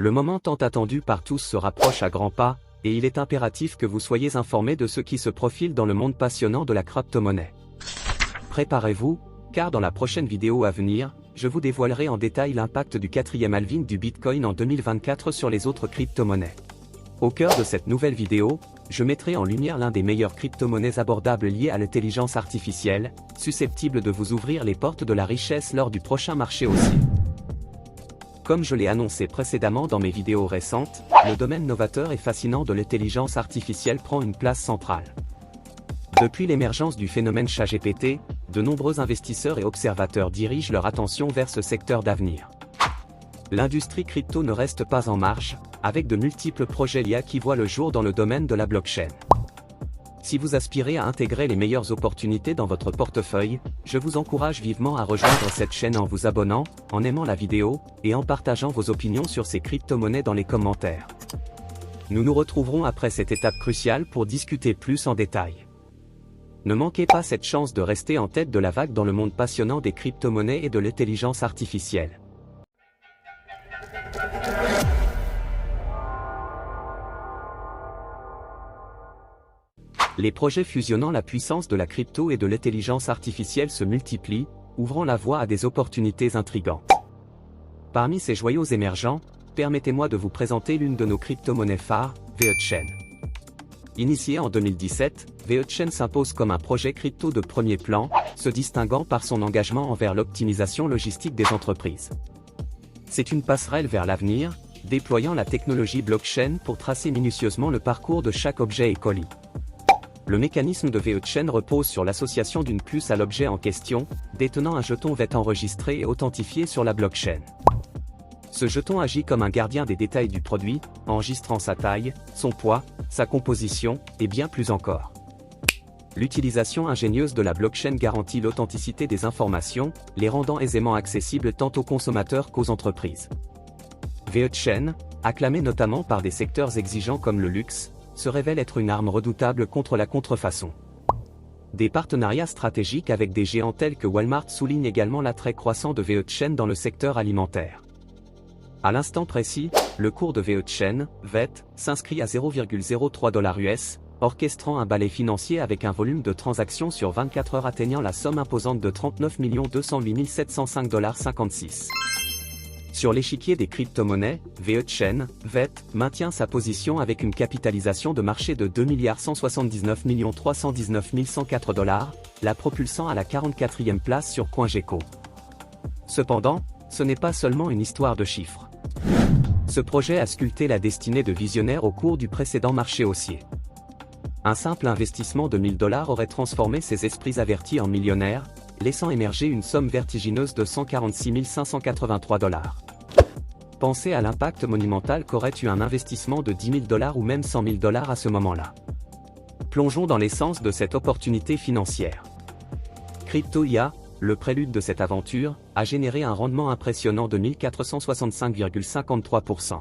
Le moment tant attendu par tous se rapproche à grands pas, et il est impératif que vous soyez informés de ce qui se profile dans le monde passionnant de la crypto-monnaie. Préparez-vous, car dans la prochaine vidéo à venir, je vous dévoilerai en détail l'impact du 4e halving du Bitcoin en 2024 sur les autres crypto-monnaies. Au cœur de cette nouvelle vidéo, je mettrai en lumière l'un des meilleurs crypto-monnaies abordables liées à l'intelligence artificielle, susceptible de vous ouvrir les portes de la richesse lors du prochain marché haussier. Comme je l'ai annoncé précédemment dans mes vidéos récentes, le domaine novateur et fascinant de l'intelligence artificielle prend une place centrale. Depuis l'émergence du phénomène ChatGPT, de nombreux investisseurs et observateurs dirigent leur attention vers ce secteur d'avenir. L'industrie crypto ne reste pas en marge, avec de multiples projets IA qui voient le jour dans le domaine de la blockchain. Si vous aspirez à intégrer les meilleures opportunités dans votre portefeuille, je vous encourage vivement à rejoindre cette chaîne en vous abonnant, en aimant la vidéo, et en partageant vos opinions sur ces crypto-monnaies dans les commentaires. Nous nous retrouverons après cette étape cruciale pour discuter plus en détail. Ne manquez pas cette chance de rester en tête de la vague dans le monde passionnant des crypto-monnaies et de l'intelligence artificielle. Les projets fusionnant la puissance de la crypto et de l'intelligence artificielle se multiplient, ouvrant la voie à des opportunités intrigantes. Parmi ces joyaux émergents, permettez-moi de vous présenter l'une de nos crypto-monnaies phares, VeChain. Initié en 2017, VeChain s'impose comme un projet crypto de premier plan, se distinguant par son engagement envers l'optimisation logistique des entreprises. C'est une passerelle vers l'avenir, déployant la technologie blockchain pour tracer minutieusement le parcours de chaque objet et colis. Le mécanisme de VeChain repose sur l'association d'une puce à l'objet en question, détenant un jeton VET enregistré et authentifié sur la blockchain. Ce jeton agit comme un gardien des détails du produit, enregistrant sa taille, son poids, sa composition, et bien plus encore. L'utilisation ingénieuse de la blockchain garantit l'authenticité des informations, les rendant aisément accessibles tant aux consommateurs qu'aux entreprises. VeChain, acclamé notamment par des secteurs exigeants comme le luxe, se révèle être une arme redoutable contre la contrefaçon. Des partenariats stratégiques avec des géants tels que Walmart soulignent également l'attrait croissant de VeChain dans le secteur alimentaire. À l'instant précis, le cours de VeChain, VET, s'inscrit à 0,03 US, orchestrant un balai financier avec un volume de transactions sur 24 heures atteignant la somme imposante de 39 208 705,56 $. Sur l'échiquier des crypto-monnaies, VeChain, VET, maintient sa position avec une capitalisation de marché de 2 179 319 104 $, la propulsant à la 44e place sur CoinGecko. Cependant, ce n'est pas seulement une histoire de chiffres. Ce projet a sculpté la destinée de visionnaires au cours du précédent marché haussier. Un simple investissement de 1 000 $ aurait transformé ces esprits avertis en millionnaires, laissant émerger une somme vertigineuse de 146 583 $. Pensez à l'impact monumental qu'aurait eu un investissement de 10 000 $ ou même 100 000 $ à ce moment-là. Plongeons dans l'essence de cette opportunité financière. Crypto.ia, le prélude de cette aventure, a généré un rendement impressionnant de 1465,53%.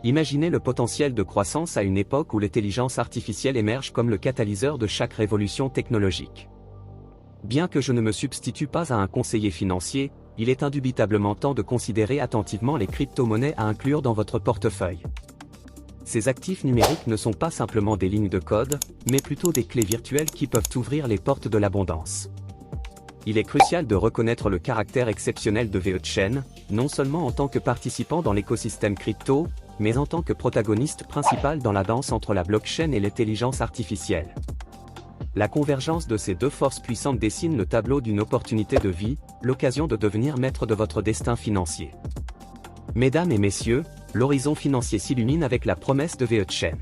Imaginez le potentiel de croissance à une époque où l'intelligence artificielle émerge comme le catalyseur de chaque révolution technologique. Bien que je ne me substitue pas à un conseiller financier, il est indubitablement temps de considérer attentivement les crypto-monnaies à inclure dans votre portefeuille. Ces actifs numériques ne sont pas simplement des lignes de code, mais plutôt des clés virtuelles qui peuvent ouvrir les portes de l'abondance. Il est crucial de reconnaître le caractère exceptionnel de VeChain, non seulement en tant que participant dans l'écosystème crypto, mais en tant que protagoniste principal dans la danse entre la blockchain et l'intelligence artificielle. La convergence de ces deux forces puissantes dessine le tableau d'une opportunité de vie, l'occasion de devenir maître de votre destin financier. Mesdames et messieurs, l'horizon financier s'illumine avec la promesse de VeChain.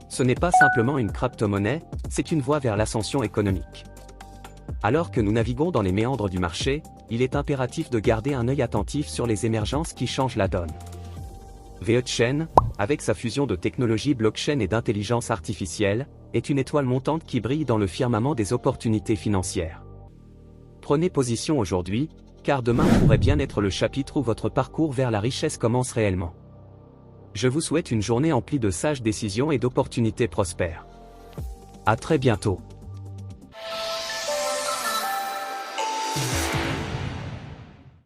Ce n'est pas simplement une crypto-monnaie, c'est une voie vers l'ascension économique. Alors que nous naviguons dans les méandres du marché, il est impératif de garder un œil attentif sur les émergences qui changent la donne. VeChain, avec sa fusion de technologies blockchain et d'intelligence artificielle, est une étoile montante qui brille dans le firmament des opportunités financières. Prenez position aujourd'hui, car demain pourrait bien être le chapitre où votre parcours vers la richesse commence réellement. Je vous souhaite une journée emplie de sages décisions et d'opportunités prospères. À très bientôt.